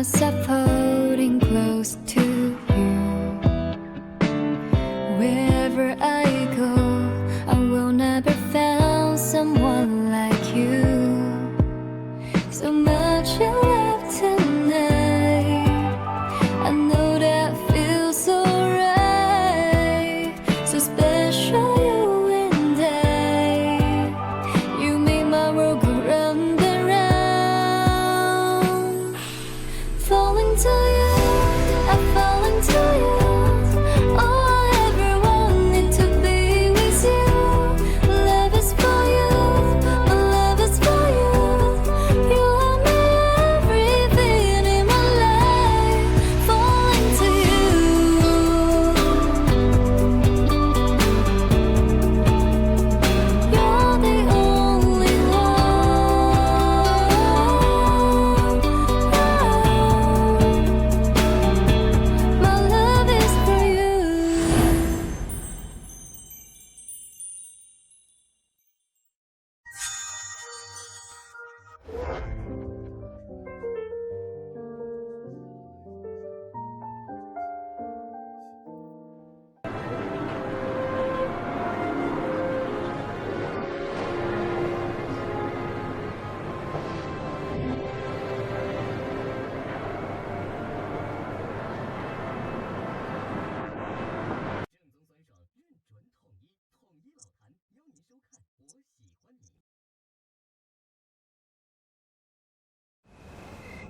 myself holding close to you. Wherever I go, I will never find someone like you. So much in love tonight. I know that feels so right. So special, you and I. You made my world go round and round. Falling to you, I fall into you. All I ever wanted to be with you. Love is for you, my love is for you. You are my everything in my life. Falling to you. You're the only one. My love is for you.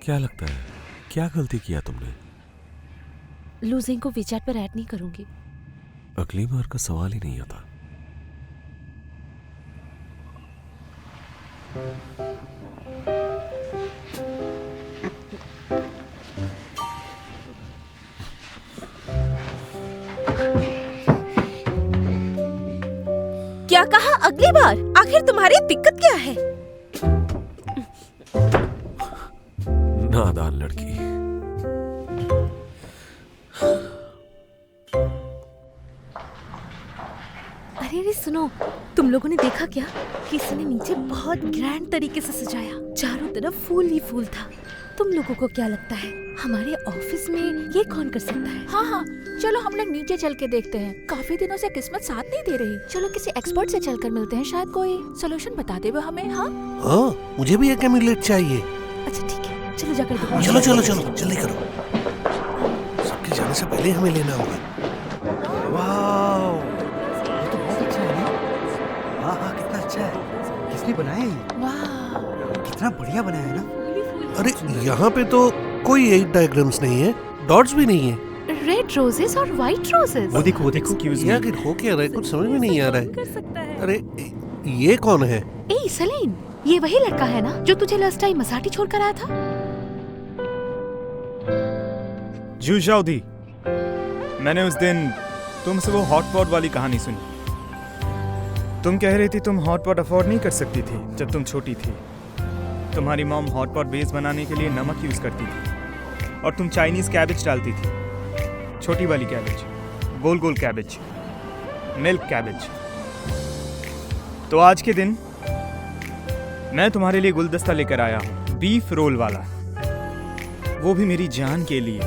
क्या लगता है क्या गलती किया तुमने? Losing को विचैट पर add नहीं करूंगी। अगली बार का सवाल ही नहीं आता। क्या कहा अगली बार? आखिर तुम्हारी दिक्कत क्या है? नादान लड़की। अरे सुनो, तुम लोगों ने देखा क्या? किसी ने नीचे बहुत ग्रैंड तरीके से सजाया, चारों तरफ फूल ही फूल था। तुम लोगों को क्या लगता है हमारे ऑफिस में ये कौन कर सकता है? हाँ हाँ, चलो हम लोग नीचे चल के देखते हैं। काफी दिनों से किस्मत साथ नहीं दे रही। चलो किसी एक्सपर्ट से चलकर मिलते हैं, शायद कोई सोल्यूशन बता दे वो हमें। हाँ हाँ, मुझे भी एक एमुलेट चाहिए। अच्छा ठीक है, चलो जाकर देखो। चलो चलो चलो जल्दी करो, सबके जाने से पहले हमें लेना होगा। वाओ, ये तो बहुत अच्छा है ना? हाँ हाँ, कितना अच्छा है। किसने बनाया ये? वाह, कितना बढ़िया बनाया है ना? अरे यहाँ पे तो कोई 8 डायग्राम्स नहीं है, डॉट्स भी नहीं है। रेड रोजेस और व्हाइट रोजेस। वो देखो ये आखिर हो क्या रहा है, कुछ समझ में नहीं आ रहा है। कर सकता है। अरे ये कौन है? ए सलीन, ये वही लड़का है ना जो तुझे लास्ट टाइम मसाटी छोड़ कर आया था? जू शाउदी, मैंने उस दिन तुमसे वो हॉट पॉट वाली कहानी सुनी। तुम कह रही थी तुम हॉट पॉट अफोर्ड नहीं कर सकती थी जब तुम छोटी थी। तुम्हारी मॉम हॉट पॉट बेस बनाने के लिए नमक यूज करती थी और तुम चाइनीज कैबेज डालती थी, छोटी वाली कैबेज, गोल गोल कैबेज, मिल्क कैबेज। तो आज के दिन मैं तुम्हारे लिए गुलदस्ता लेकर आया हूं, बीफ रोल वाला, वो भी मेरी जान के लिए।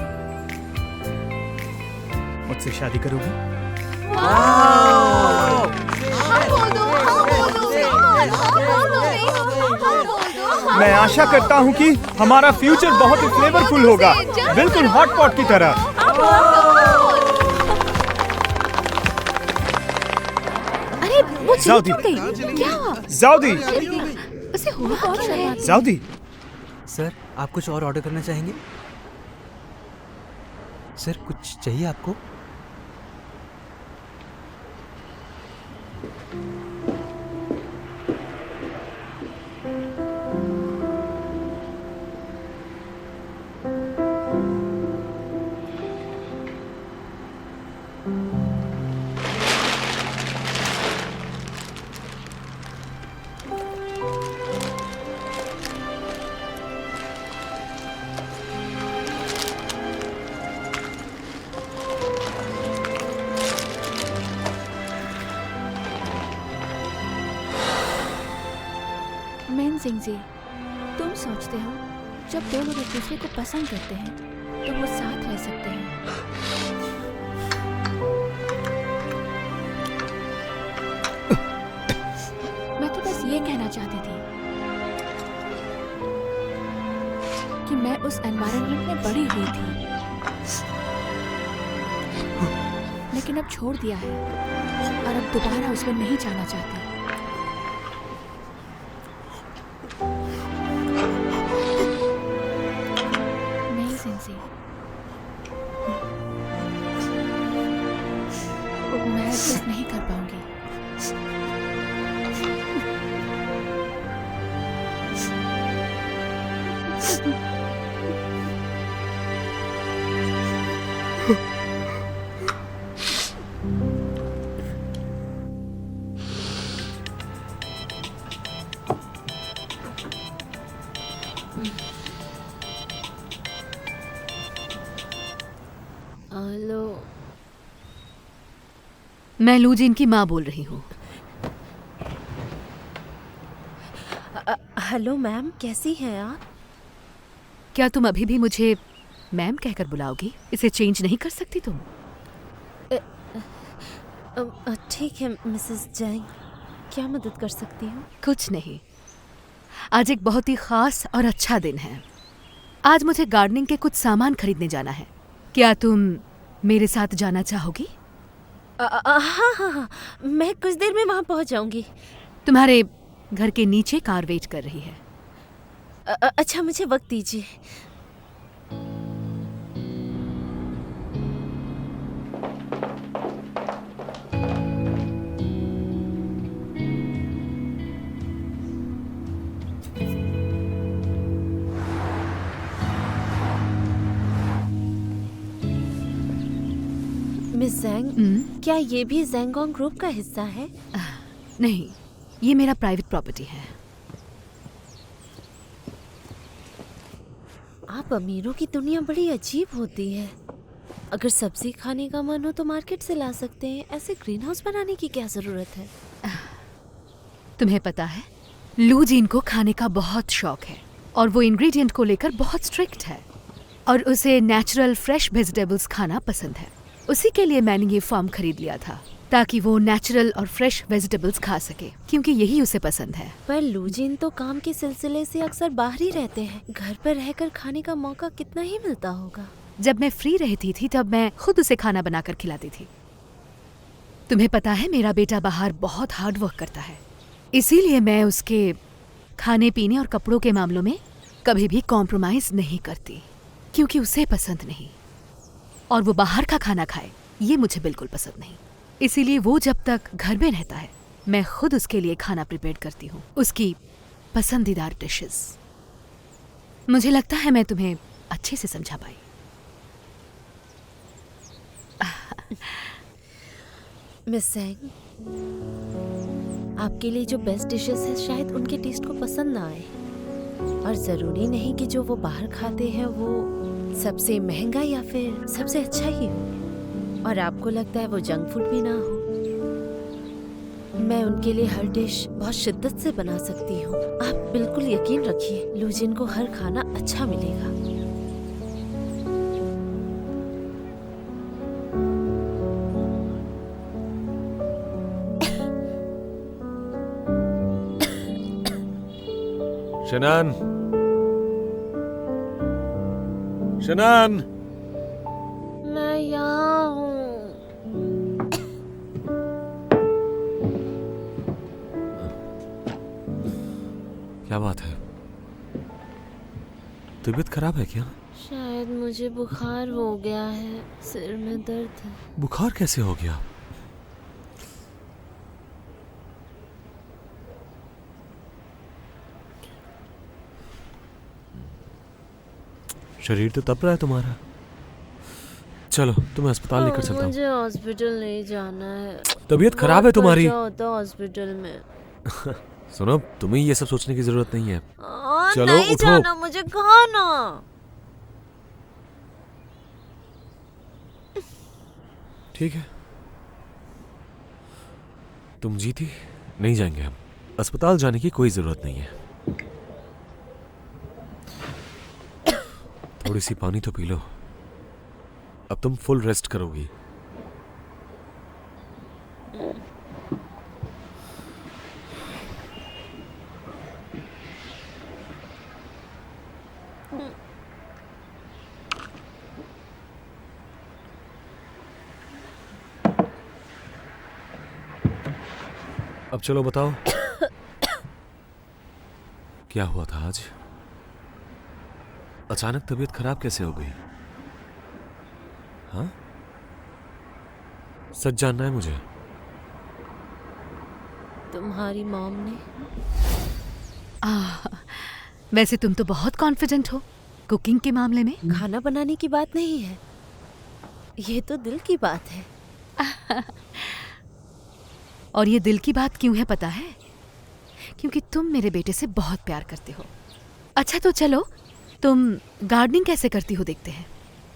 मुझसे शादी करोगी? मैं आशा करता हूं कि हमारा फ्यूचर बहुत ही फ्लेवरफुल होगा, बिल्कुल हॉट पॉट की तरह। अरे वो चली जाउदी। क्यों गई? क्या हुआ? जाउदी, उसे हुआ क्या है? जाउदी, सर, आप कुछ और ऑर्डर करना चाहेंगे? सर, कुछ चाहिए आपको? मेन सिंह जी, तुम सोचते हो जब दो लोग एक दूसरे को पसंद करते हैं तो वो साथ रह सकते हैं। मैं तो बस ये कहना चाहती थी कि मैं उस एनवायरनमेंट में बड़ी हुई थी, लेकिन अब छोड़ दिया है और अब दोबारा उसमें नहीं जाना चाहती। नहीं सिंसी, मैं एडजस्ट नहीं कर पाऊंगी। हेलो, मैं लूजिन की माँ बोल रही हूँ। हेलो मैम, कैसी हैं आप? क्या तुम अभी भी मुझे मैम कहकर बुलाओगी? इसे चेंज नहीं कर सकती तुम? ठीक है मिसेस जैंग, क्या मदद कर सकती हूँ? कुछ नहीं, आज एक बहुत ही खास और अच्छा दिन है। आज मुझे गार्डनिंग के कुछ सामान खरीदने जाना है। क्या तुम मेरे साथ जाना चाहोगी? हाँ हाँ हाँ, मैं कुछ देर में वहाँ पहुँच जाऊँगी। तुम्हारे घर के नीचे कार वेट कर रही है। अच्छा, मुझे वक्त दीजिए। मिस जैंग, क्या ये भी जैंगोंग ग्रुप का हिस्सा है? नहीं, ये मेरा प्राइवेट प्रॉपर्टी है। आप अमीरों की दुनिया बड़ी अजीब होती है। अगर सब्जी खाने का मन हो तो मार्केट से ला सकते हैं, ऐसे ग्रीन हाउस बनाने की क्या जरूरत है? तुम्हें पता है, लू जीन को खाने का बहुत शौक है और वो इंग्रेडिएंट को लेकर बहुत स्ट्रिक्ट है और उसे नेचुरल फ्रेश वेजिटेबल्स खाना पसंद है। उसी के लिए मैंने ये फार्म खरीद लिया था ताकि वो नेचुरल और फ्रेश वेजिटेबल्स खा सके, क्योंकि यही उसे पसंद है। पर लूजिन तो काम के सिलसिले से अक्सर बाहर ही रहते हैं। घर पर रहकर खाने का मौका कितना ही मिलता होगा। जब मैं फ्री रहती थी तब मैं खुद उसे खाना बनाकर खिलाती थी। तुम्हें पता है, मेरा बेटा बाहर बहुत हार्ड वर्क करता है, इसीलिए मैं उसके खाने पीने और कपड़ों के मामलों में कभी भी कॉम्प्रोमाइज नहीं करती, क्योंकि उसे पसंद नहीं। और वो बाहर का खाना खाए, ये मुझे बिल्कुल पसंद नहीं। इसीलिए वो जब तक घर में रहता है, मैं खुद उसके लिए खाना प्रिपेयर करती हूँ, उसकी पसंदीदा डिशेस। मुझे लगता है मैं तुम्हें अच्छे से समझा पाई। मिस जैंग, आपके लिए जो बेस्ट डिशेस है शायद उनके टेस्ट को पसंद ना आए, और जरूरी नहीं कि जो वो बाहर खाते हैं वो सबसे महंगा या फिर सबसे अच्छा ही हो, और आपको लगता है वो जंक फूड भी ना हो। मैं उनके लिए हर डिश बहुत शिद्दत से बना सकती हूँ। आप बिल्कुल यकीन रखिए, लूजिन को हर खाना अच्छा मिलेगा। शनान, शनान, मैं यहाँ हूँ। क्या बात है? तबीयत खराब है क्या? शायद मुझे बुखार हो गया है, सिर में दर्द है। बुखार कैसे हो गया? शरीर तो तप रहा है तुम्हारा। चलो, तुम्हें अस्पताल लेकर चलता हूँ। मुझे हॉस्पिटल नहीं जाना है। तबीयत खराब है तुम्हारी। होता हॉस्पिटल में। सुनो, तुम्हें ये सब सोचने की जरूरत नहीं है। चलो, नहीं उठो। जाना मुझे, खाना। ठीक है, तुम जीती, नहीं जाएंगे हम। अस्पताल जाने की कोई जरूरत नहीं है। थोड़ी सी पानी तो पी लो। अब तुम फुल रेस्ट करोगी। अब चलो बताओ क्या हुआ था आज? अचानक तबीयत खराब कैसे हो गई? हाँ, सच जानना है मुझे। तुम्हारी मॉम ने। वैसे तुम तो बहुत कॉन्फिडेंट हो कुकिंग के मामले में। खाना बनाने की बात नहीं है, ये तो दिल की बात है। और ये दिल की बात क्यों है पता है? क्योंकि तुम मेरे बेटे से बहुत प्यार करते हो। अच्छा तो चलो, तुम गार्डनिंग कैसे करती हो देखते हैं।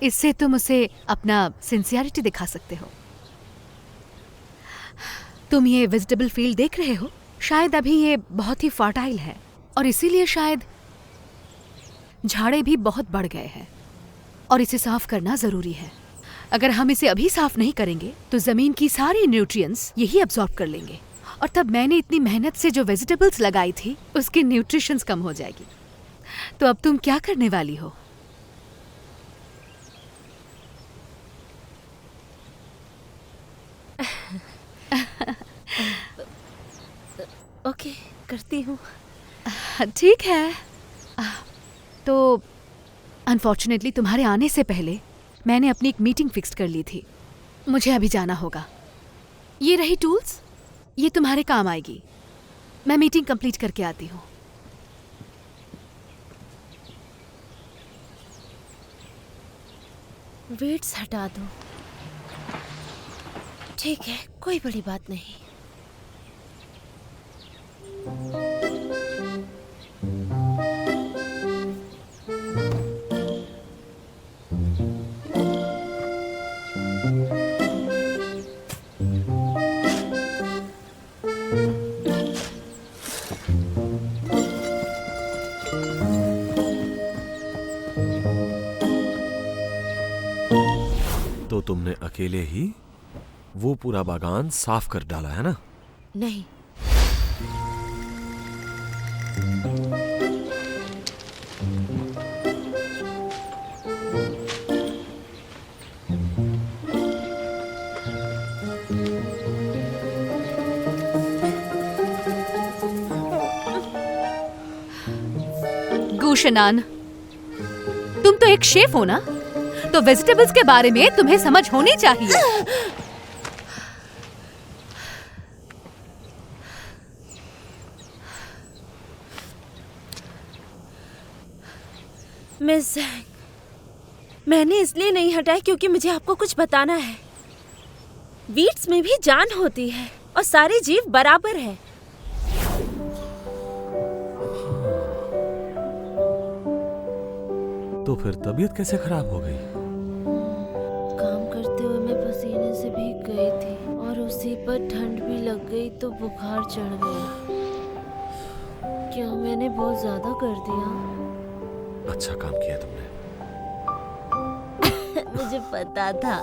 इससे तुम उसे अपना सिंसियरिटी दिखा सकते हो। तुम ये वेजिटेबल फील्ड देख रहे हो, शायद अभी ये बहुत ही फर्टाइल है और इसीलिए शायद झाड़े भी बहुत बढ़ गए हैं और इसे साफ करना जरूरी है। अगर हम इसे अभी साफ नहीं करेंगे तो जमीन की सारी न्यूट्रिएंट्स यही अब्सॉर्ब कर लेंगे और तब मैंने इतनी मेहनत से जो वेजिटेबल्स लगाई थी उसकी न्यूट्रिशंस कम हो जाएगी। तो अब तुम क्या करने वाली हो? ओके, करती हूँ। ठीक है। तो अनफॉर्चुनेटली तुम्हारे आने से पहले मैंने अपनी एक मीटिंग फिक्स कर ली थी। मुझे अभी जाना होगा। ये रही टूल्स, ये तुम्हारे काम आएगी। मैं मीटिंग कंप्लीट करके आती हूँ। वेट्स हटा दो। ठीक है, कोई बड़ी बात नहीं। तो तुमने अकेले ही वो पूरा बागान साफ कर डाला है ना? नहीं, गूशनान, तुम तो एक शेफ हो ना, तो वेजिटेबल्स के बारे में तुम्हें समझ होनी चाहिए। मिस ज़ैंग, मैंने इसलिए नहीं हटाई क्योंकि मुझे आपको कुछ बताना है। वीट्स में भी जान होती है और सारे जीव बराबर है। तो फिर तबीयत कैसे खराब हो गई? काम करते हुए मैं पसीने से भीग गई थी और उसी पर ठंड भी लग गई तो बुखार चढ़ गया। क्या मैंने बहुत ज्यादा कर दिया? अच्छा काम किया तुमने। मुझे पता था।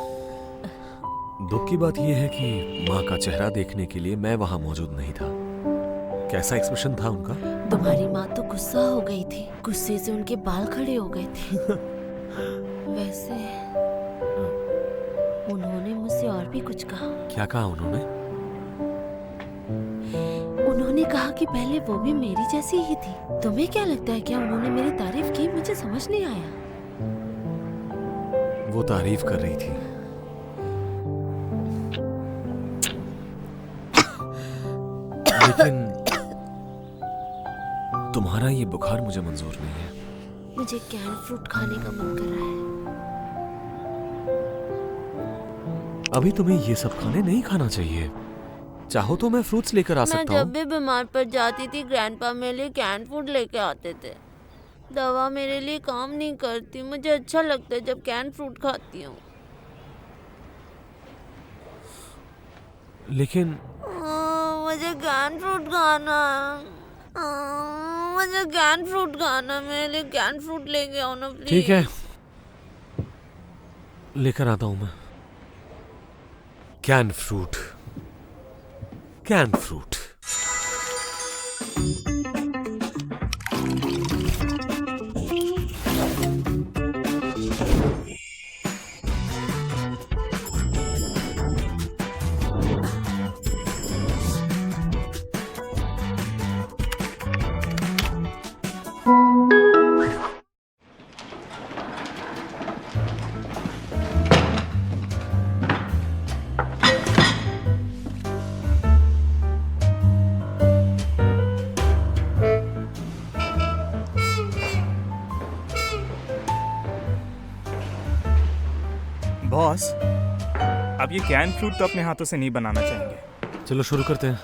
दुख की बात यह है कि माँ का चेहरा देखने के लिए मैं वहां मौजूद नहीं था। कैसा एक्सप्रेशन था उनका? तुम्हारी माँ तो गुस्सा हो गई थी, गुस्से से उनके बाल खड़े हो गए थे। वैसे उन्होंने मुझसे और भी कुछ कहा। क्या कहा उन्होंने? उन्होंने कहा कि पहले वो भी मेरी जैसी ही थी। तुम्हें क्या लगता है, क्या उन्होंने मेरी तारीफ की? मुझे समझ नहीं आया। वो तारीफ कर रही थी। लेकिन तुम्हारा ये बुखार मुझे मंजूर नहीं है। मुझे कैन फ्रूट खाने का मन कर रहा है। अभी तुम्हें ये सब खाने नहीं खाना चाहिए। चाहो तो मैं फ्रूट्स लेकर आ सकता मैं हूँ। जब भी बीमार पड़ जाती थी, ग्रैंडपा मेरे लिए कैन फूड लेके आते थे। दवा मेरे लिए काम नहीं करती। मुझे अच्छा लगता है जब कैन फ्रूट खाती हूँ। लेकिन मुझे कैन फ्रूट खाना है। मुझे कैन फ्रूट खाना है। मेरे लिए कैन फ्रूट लेके आओ ना प्लीज। ठीक है, लेकर आता हूं मैं। Can fruit, can fruit. Boss, अब ये कैन फ्रूट तो अपने हाथों से नहीं बनाना चाहेंगे। चलो शुरू करते हैं।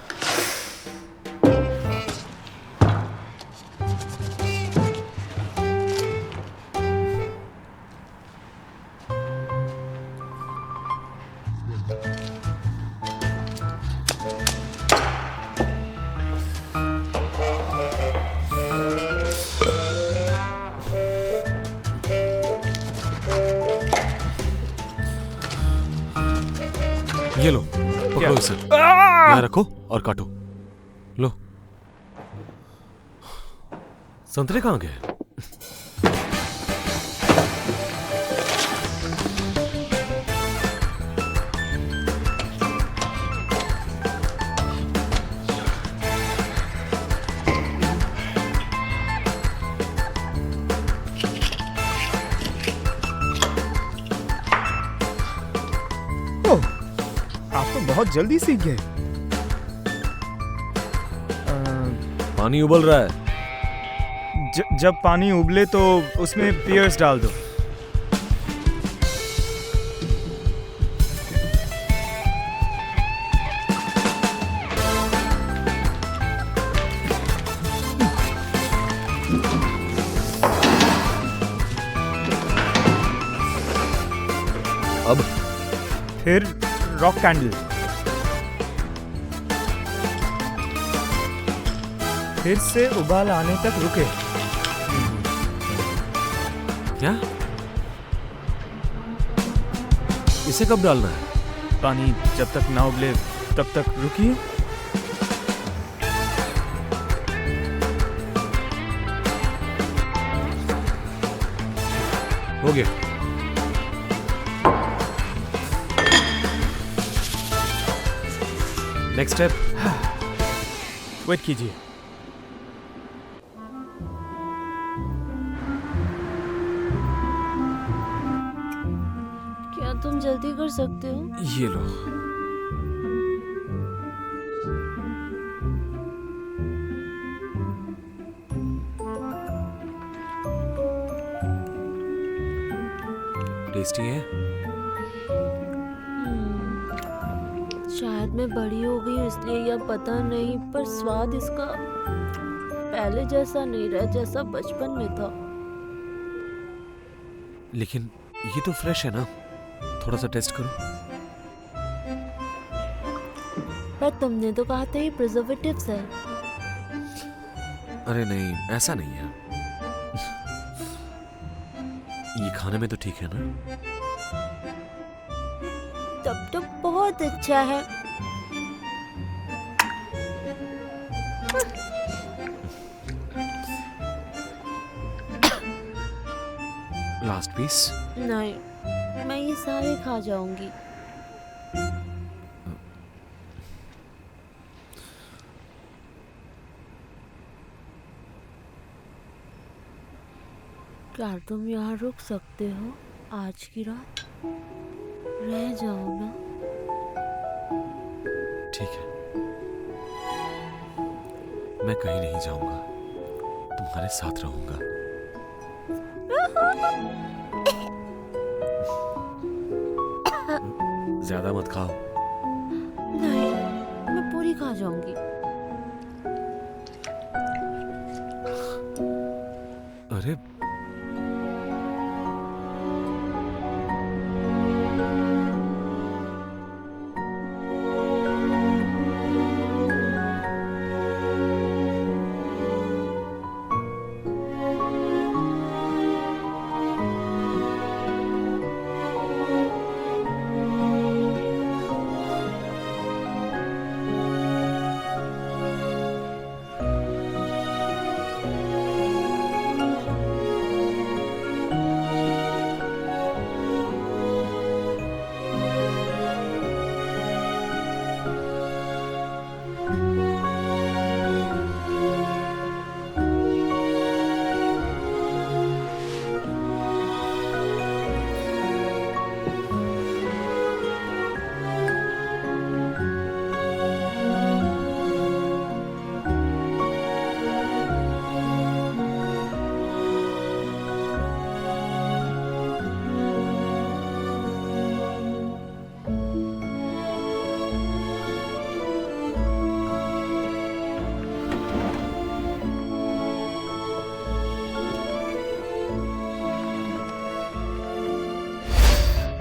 ये लो, पकड़ो इसे, यहाँ रखो और काटो। लो। संतरे कहाँ गए? ओह, आप तो बहुत जल्दी सीख गए। पानी उबल रहा है। जब पानी उबले तो उसमें पियर्स डाल दो। अब फिर रॉक कैंडल, फिर से उबाल आने तक रुके। क्या? इसे कब डालना है? पानी जब तक ना उबले तब तक रुकिए। हो गया। Next step. वेट कीजिए। क्या तुम जल्दी कर सकते हो? ये लो। टेस्टी है? शायद मैं बड़ी हो गई हूँ इसलिए या पता नहीं, पर स्वाद इसका पहले जैसा नहीं रहा जैसा बचपन में था। लेकिन ये तो फ्रेश है ना, थोड़ा सा टेस्ट करो। पर तुमने तो कहा था ये प्रिजर्वेटिव्स है। अरे नहीं, ऐसा नहीं है। ये खाने में तो ठीक है ना? तब तो बहुत अच्छा है। Last piece. नहीं, मैं ये सारे खा जाऊंगी। क्या तुम यहाँ रुक सकते हो आज की रात? रह जाओ ना। ठीक है, मैं कहीं नहीं जाऊंगा, तुम्हारे साथ रहूंगा। ज्यादा मत खाओ। नहीं, मैं पूरी खा जाऊंगी। अरे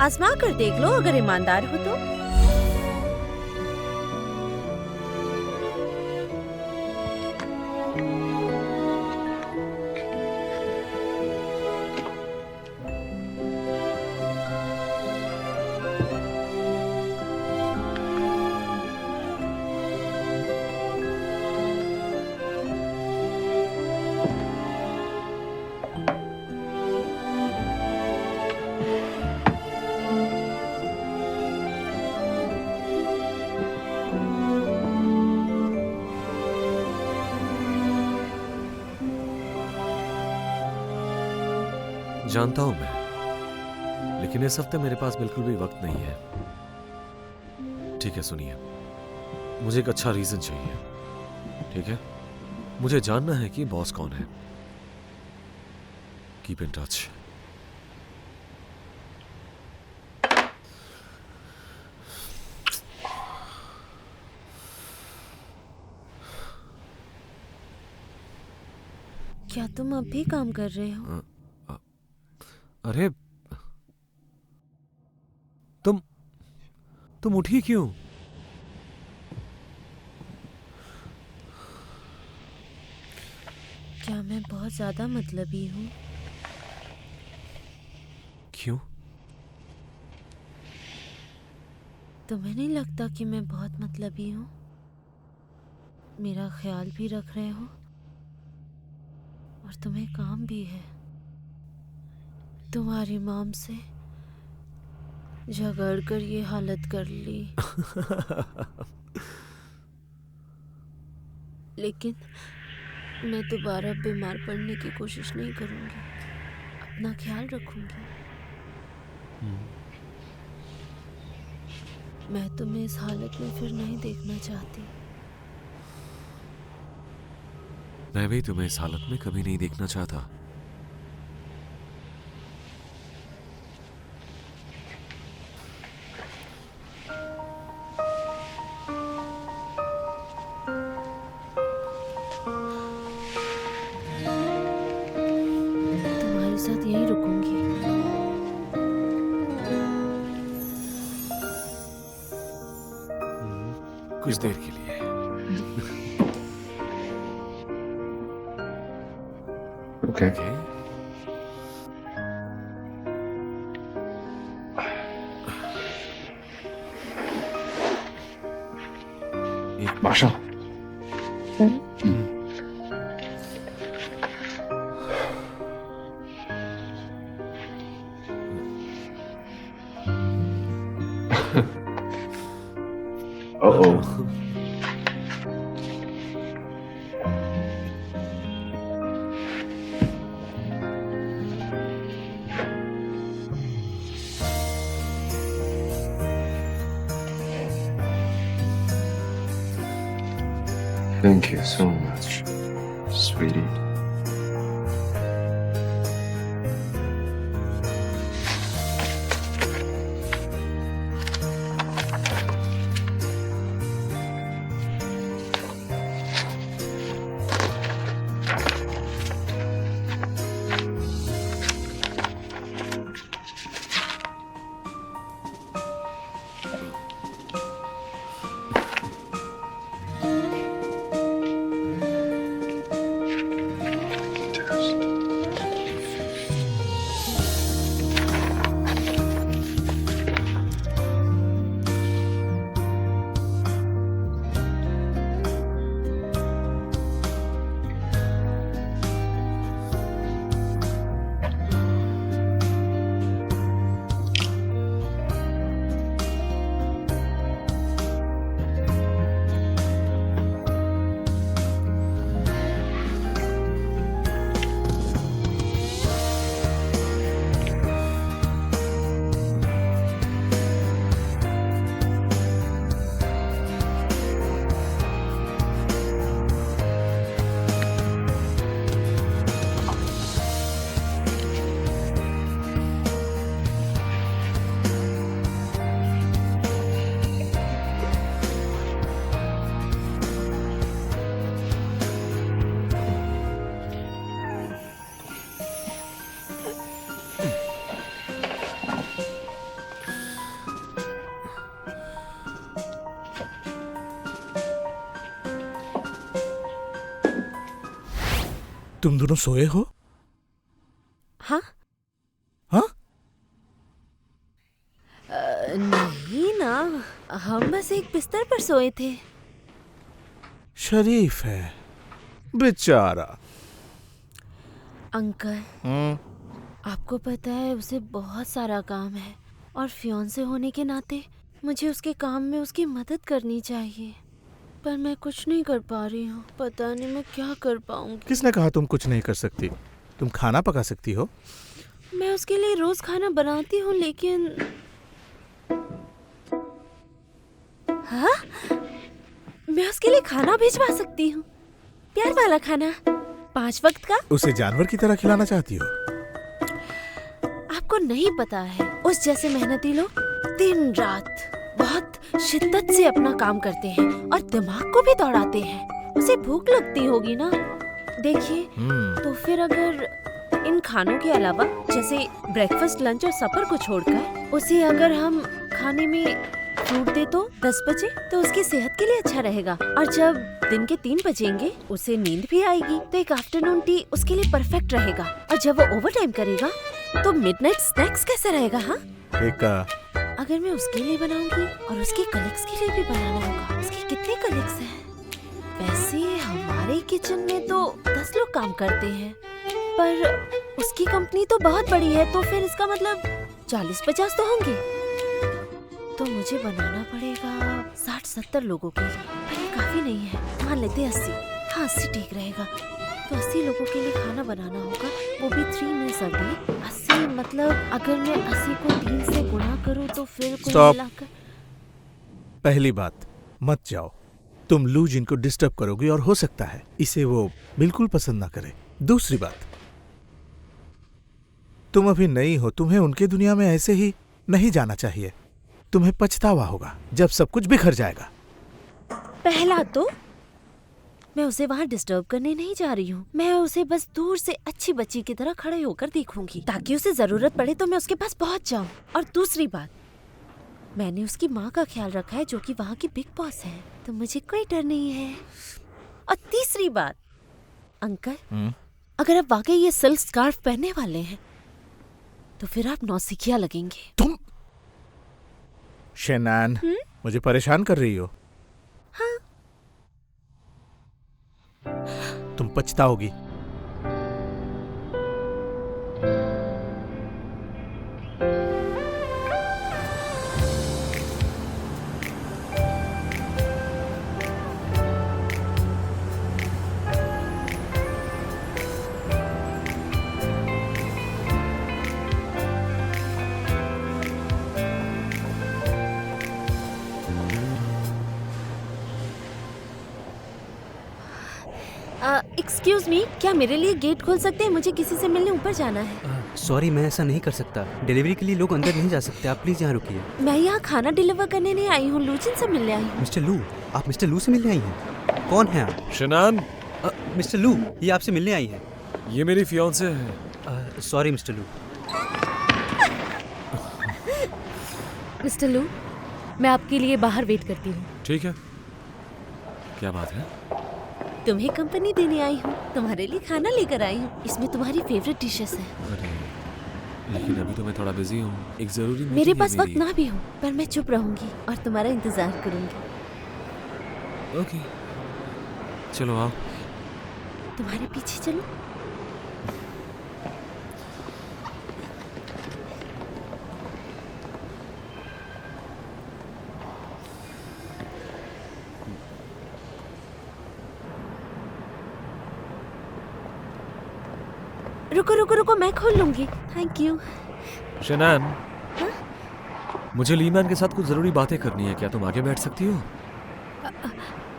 आजमा कर देख लो, अगर ईमानदार हो तो। जानता हूं मैं, लेकिन इस हफ्ते मेरे पास बिल्कुल भी वक्त नहीं है। ठीक है, सुनिए, मुझे एक अच्छा रीजन चाहिए। ठीक है, मुझे जानना है कि बॉस कौन है। Keep in touch. क्या तुम अब भी काम कर रहे हो? अरे तुम उठी क्यों? क्या मैं बहुत ज्यादा मतलबी हूँ? क्यों? तुम्हें नहीं लगता कि मैं बहुत मतलबी हूँ? मेरा ख्याल भी रख रहे हो और तुम्हें काम भी है। तुम्हारी मॉम से झगड़ कर ये हालत कर ली। लेकिन मैं दोबारा बीमार पड़ने की कोशिश नहीं करूंगी, अपना ख्याल रखूंगी। मैं तुम्हें इस हालत में फिर नहीं देखना चाहती। मैं भी तुम्हें इस हालत में कभी नहीं देखना चाहता। तुम्हारे साथ यहीं रुकूंगी। कुछ देर के लिए। Okay. Okay. Masha. Uh-oh. Thank you so much, sweetie. तुम दोनों सोए हो? हाँ? हाँ? नहीं ना, हम बस एक बिस्तर पर सोए थे। शरीफ है बेचारा। अंकल, आपको पता है उसे बहुत सारा काम है और फियांसे होने के नाते मुझे उसके काम में उसकी मदद करनी चाहिए, पर मैं कुछ नहीं कर पा रही हूँ। पता नहीं मैं क्या कर पाऊंगी। किसने कहा तुम कुछ नहीं कर सकती? तुम खाना पका सकती हो। मैं उसके लिए रोज खाना बनाती हूँ, लेकिन हाँ, मैं उसके लिए खाना भिजवा सकती हूँ, प्यार वाला खाना, 5 वक्त का। उसे जानवर की तरह खिलाना चाहती हो? आपको नहीं पता है, उस जैसे मेहनती लोग दिन रात बहुत शिद्दत से अपना काम करते हैं और दिमाग को भी दौड़ाते हैं। उसे भूख लगती होगी ना। देखिए, तो फिर अगर इन खानों के अलावा जैसे ब्रेकफास्ट, लंच और सफर को छोड़कर उसे अगर हम खाने में फ्रूट दे तो 10 बजे, तो उसकी सेहत के लिए अच्छा रहेगा। और जब दिन के 3 बजेंगे उसे नींद भी आएगी, तो एक आफ्टरनून टी उसके लिए परफेक्ट रहेगा। और जब वो ओवर टाइम करेगा तो मिडनाइट स्नैक्स कैसे रहेगा? हाँ, अगर मैं उसके लिए बनाऊंगी और उसके कलीग्स के लिए भी बनाना होगा। उसके कितने कलीग्स हैं? वैसे हमारे किचन में तो 10 लोग काम करते हैं, पर उसकी कंपनी तो बहुत बड़ी है, तो फिर इसका मतलब 40-50 तो होंगे। तो मुझे बनाना पड़ेगा 60-70 लोगों के लिए, पर ये काफी नहीं है। मान लेते हैं 80। हाँ, 80 ठीक रहेगा। तो 80 लोगों के लिए खाना बनाना होगा, वो भी 3 meals a day। 80 मतलब अगर मैं 80 को 3 से गुणा करूँ तो फिर कुल मिलाकर। पहली बात, मत जाओ। तुम लू जिन को डिस्टर्ब करोगी और हो सकता है इसे वो बिल्कुल पसंद ना करे। दूसरी बात, तुम अभी नई हो, तुम्हें उनके दुनिया में ऐसे ही नहीं जाना चाहिए। तुम्हें पछतावा होगा जब सब कुछ बिखर जाएगा। पहला तो मैं उसे वहाँ डिस्टर्ब करने नहीं जा रही हूँ। मैं उसे बस दूर से अच्छी बच्ची की तरह खड़े होकर देखूंगी, ताकि उसे जरूरत पड़े तो मैं उसके पास पहुँच जाऊँ। और दूसरी बात, मैंने उसकी माँ का ख्याल रखा है, जो कि वहाँ की बिग बॉस है, तो मुझे कोई डर नहीं है। और तीसरी बात, अंकल, अगर आप वाकई ये सिल्क स्कार्फ पहनने वाले हैं तो फिर आप नौसिखिया लगेंगे। तुम शेनान, मुझे परेशान कर रही हो। हाँ। तुम पछताओगी। एक्सक्यूज मी, क्या मेरे लिए गेट खोल सकते हैं? मुझे किसी से मिलने ऊपर जाना है। सॉरी, मैं ऐसा नहीं कर सकता। डिलीवरी के लिए लोग अंदर नहीं जा सकते। आप प्लीज यहाँ रुकिए। मैं यहाँ खाना डिलीवर करने नहीं आई हूँ, लूजिन से मिलने आई हूँ। मिस्टर लू, आप मिस्टर लू से मिलने आई हैं? कौन है आप? शनान, मिस्टर लू, ये आपसे मिलने आई है। ये मेरी फियांसे है। सॉरी मिस्टर लू। मिस्टर लू, मैं आपके लिए बाहर वेट करती हूँ। ठीक है, क्या बात है? तुम्हें कंपनी देने आई हूँ, तुम्हारे लिए खाना लेकर आई हूँ। इसमें तुम्हारी फेवरेट डिशेस हैं। अरे, लेकिन अभी तो मैं थोड़ा बिजी हूँ। एक जरूरी मीटिंग मेरे है पास वक्त मेरी। ना भी हो, पर मैं चुप रहूंगी और तुम्हारा इंतजार करूंगी। ओके, चलो आओ। तुम्हारे पीछे चलो। रुको रुको रुको, मैं खोल लूंगी। Thank you. शनान, मुझे लीमैन के साथ कुछ जरूरी बातें करनी है। क्या तुम आगे बैठ सकती हो?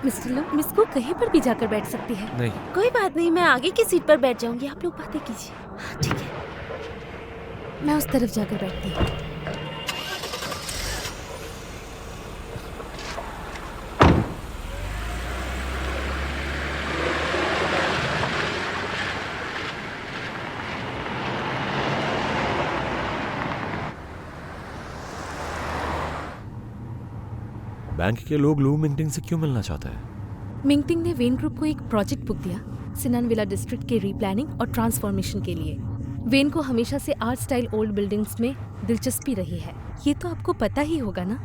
मिस्टर लू, मिस को कहीं पर भी जाकर बैठ सकती है। नहीं। कोई बात नहीं, मैं आगे की सीट पर बैठ जाऊंगी, आप लोग बातें कीजिए। हाँ, ठीक है। मैं उस तरफ जाकर बैठती हूँ। बैंक के लोग लू मिंगटिंग से क्यों मिलना चाहते हैं? मिंगटिंग ने वेन ग्रुप को एक प्रोजेक्ट बुक दिया सिनान विला डिस्ट्रिक्ट के रीप्लानिंग और ट्रांसफॉर्मेशन के लिए। वेन को हमेशा से आर्ट स्टाइल ओल्ड बिल्डिंग्स में दिलचस्पी रही है, ये तो आपको पता ही होगा ना।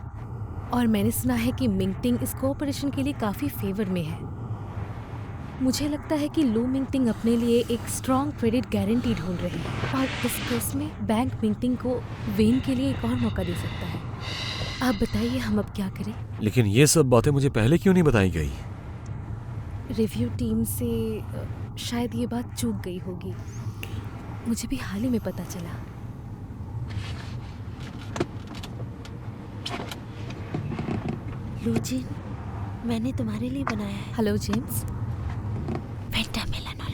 और मैंने सुना है कि मिंगटिंग इस कोऑपरेशन के लिए काफ़ी फेवर में है। मुझे लगता है कि लू मिंगटिंग अपने लिए एक स्ट्रॉन्ग क्रेडिट गारंटी ढूंढ रहे हैं और इस केस में बैंक मिंगटिंग को वेन के लिए एक और मौका दे सकता है। आप बताइए हम अब क्या करें? लेकिन ये सब बातें मुझे पहले क्यों नहीं बताई गई? रिव्यू टीम से शायद ये बात चूक गई होगी, मुझे भी हाल ही में पता चला। लूजिन, मैंने तुम्हारे लिए बनाया है। Hello James.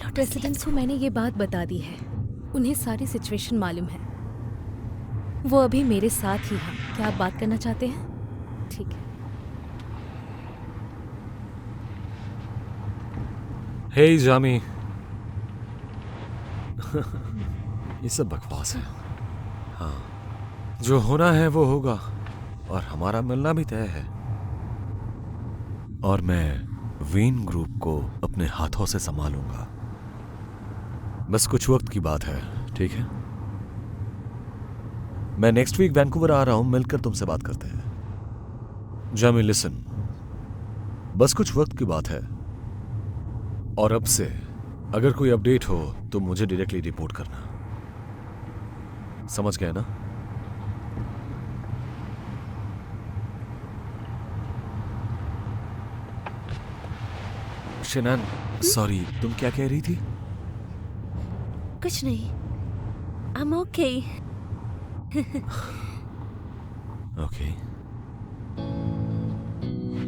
प्रेसिडेंट्स को मैंने ये बात बता दी है, उन्हें सारी सिचुएशन मालूम है। वो अभी मेरे साथ ही हैं। क्या आप बात करना चाहते हैं? ठीक है। हे जामी। ये सब बकवास है। हाँ, जो होना है वो होगा और हमारा मिलना भी तय है। और मैं वेन ग्रुप को अपने हाथों से संभालूंगा। बस कुछ वक्त की बात है, ठीक है? मैं नेक्स्ट वीक वैंकूवर आ रहा हूं, मिलकर तुमसे बात करते हैं। जामी लिसन, बस कुछ वक्त की बात है और अब से अगर कोई अपडेट हो तो मुझे डायरेक्टली रिपोर्ट करना। समझ गए ना? शिनान, सॉरी, तुम क्या कह रही थी? कुछ नहीं, I'm okay। Okay.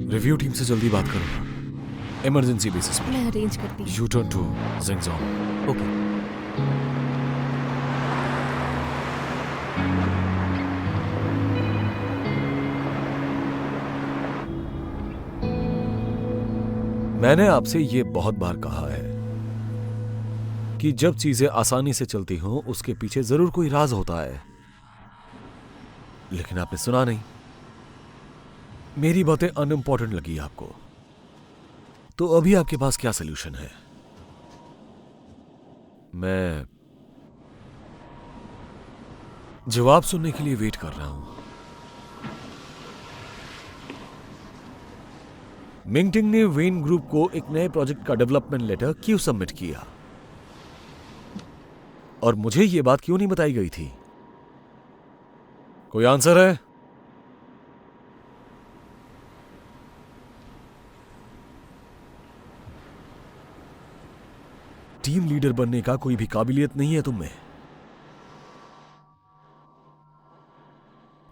Review team से जल्दी बात करो, इमरजेंसी बेसिस पे। मैं अरेंज करती हूँ। यू टर्न टू जिंगजोंग। ओके। मैंने आपसे ये बहुत बार कहा है कि जब चीजें आसानी से चलती हों उसके पीछे जरूर कोई राज होता है, लेकिन आपने सुना नहीं। मेरी बातें अनइम्पॉर्टेंट लगी आपको, तो अभी आपके पास क्या सलूशन है? मैं जवाब सुनने के लिए वेट कर रहा हूं। मिंगटिंग ने वेन ग्रुप को एक नए प्रोजेक्ट का डेवलपमेंट लेटर क्यों सबमिट किया और मुझे यह बात क्यों नहीं बताई गई थी? कोई आंसर है? टीम लीडर बनने का कोई भी काबिलियत नहीं है तुम में।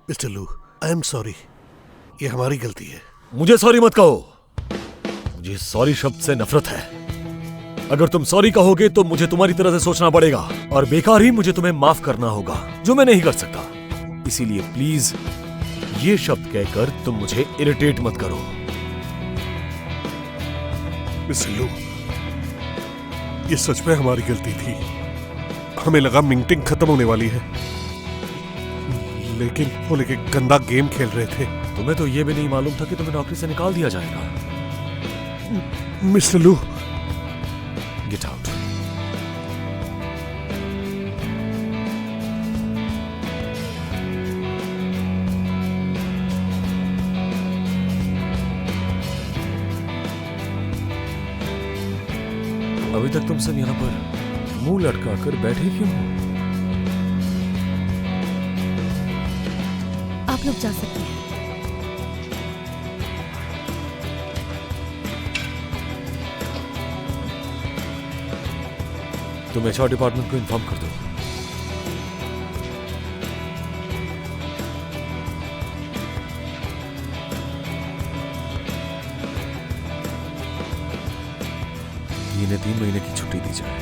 मिस्टर लू, आई एम सॉरी, ये हमारी गलती है। मुझे सॉरी मत कहो, मुझे सॉरी शब्द से नफरत है। अगर तुम सॉरी कहोगे तो मुझे तुम्हारी तरह से सोचना पड़ेगा और बेकार ही मुझे तुम्हें माफ करना होगा, जो मैं नहीं कर सकता। इसीलिए प्लीज ये शब्द कहकर तुम मुझे इरिटेट मत करो। मिस्टर लू, ये सच में हमारी गलती थी। हमें लगा मिंगटिंग खत्म होने वाली है, लेकिन वो लेके गंदा गेम खेल रहे थे। तुम्हें तो ये भी नहीं मालूम था कि तुम्हें नौकरी से निकाल दिया जाएगा। मिस्टर लू, गेट आउट। अभी तक तुम सब यहां पर मुंह लटका कर बैठे क्यों हो? आप लोग जा सकते हैं। तुम एचआर डिपार्टमेंट को इन्फॉर्म कर दो। इन्हें 3 महीने की छुट्टी दी जाए।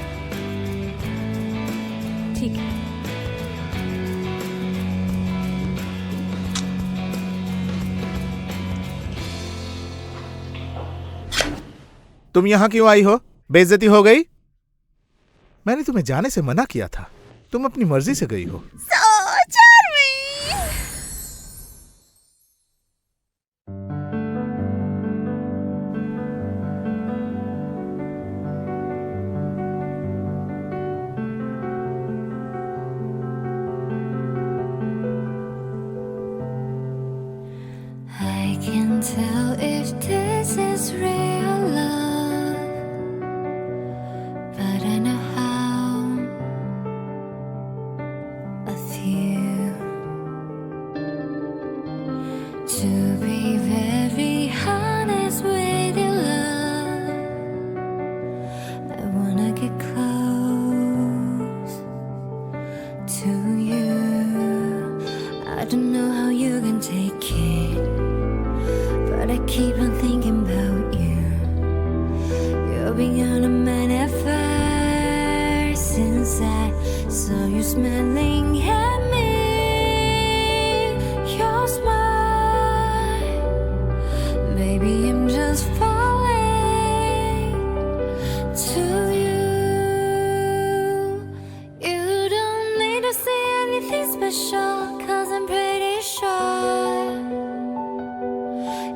ठीक है। तुम यहाँ क्यों आई हो? बेइज्जती हो गई? मैंने तुम्हें जाने से मना किया था, तुम अपनी मर्जी से गई हो। I can tell if this is real love, but I know how I feel. To be very honest with you, love, I wanna get close to you. I don't know how you can take it, but I keep on thinking about you. You're beyond a man ever since I saw you smiling at me. Your smile, maybe I'm just falling to you. You don't need to say anything special, 'cause I'm pretty sure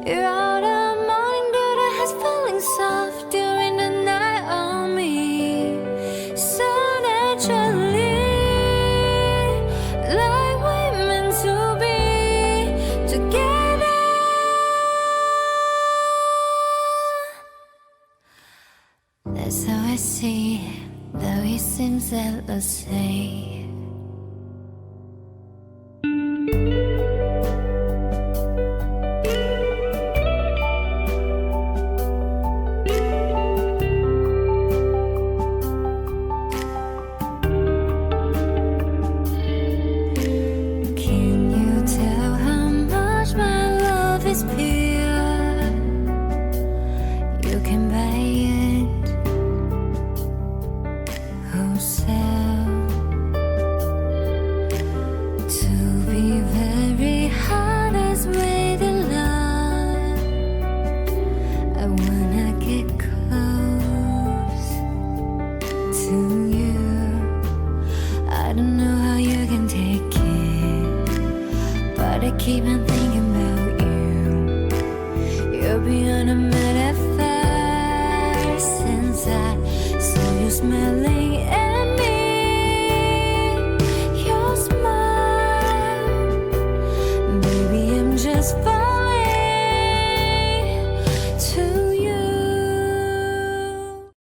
you're out of morning dew that has falling soft during the night on me. So naturally, like we're meant to be together. That's how I see it, though it seems endlessly. Can you tell how much my love is pure? You can buy it wholesale. To be very honest with you, love, I wanna get close to you. I don't know how you can take it, but I keep on thinking about you. You're beyond a metaphor since I saw you smiling